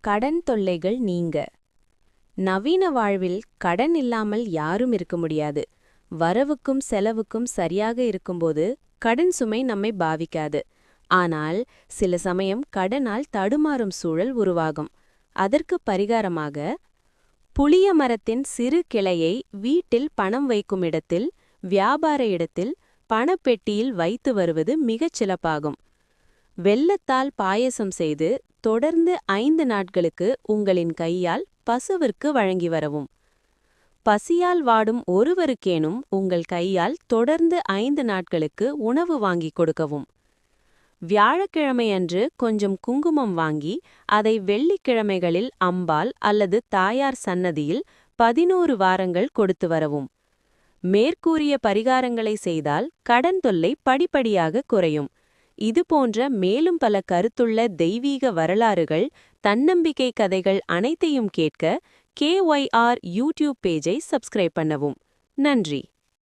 கடன் தொல்லைகள் நீங்க. நவீன வாழ்வில் கடன் இல்லாமல் யாரும் இருக்க முடியாது. வரவுக்கும் செலவுக்கும் சரியாக இருக்கும்போது கடன் சுமை நம்மை பாவிக்காது. ஆனால் சில சமயம் கடனால் தடுமாறும் சூழல் உருவாகும். அதற்கு பரிகாரமாக, புளிய மரத்தின் சிறு கிளையை வீட்டில் பணம் வைக்கும் இடத்தில், வியாபார இடத்தில், பணப்பெட்டியில் வைத்து வருவது மிகச் சிறப்பாகும். வெல்லத்தால் பாயசம் செய்து தொடர்ந்து 5 நாட்களுக்கு உங்களின் கையால் பசுவிற்கு வழங்கி வரவும். பசியால் வாடும் ஒருவருக்கேனும் உங்கள் கையால் தொடர்ந்து 5 நாட்களுக்கு உணவு வாங்கிக் கொடுக்கவும். வியாழக்கிழமையன்று கொஞ்சம் குங்குமம் வாங்கி அதை வெள்ளிக்கிழமைகளில் அம்பாள் அல்லது தாயார் சன்னதியில் 11 வாரங்கள் கொடுத்து வரவும். மேற்கூறிய பரிகாரங்களை செய்தால் கடன் தொல்லை படிப்படியாக குறையும். இது போன்ற மேலும் பல கருத்துள்ள தெய்வீக வரலாறுகள், தன்னம்பிக்கை கதைகள் அனைத்தையும் கேட்க KYR யூடியூப் பேஜை சப்ஸ்கிரைப் பண்ணவும். நன்றி.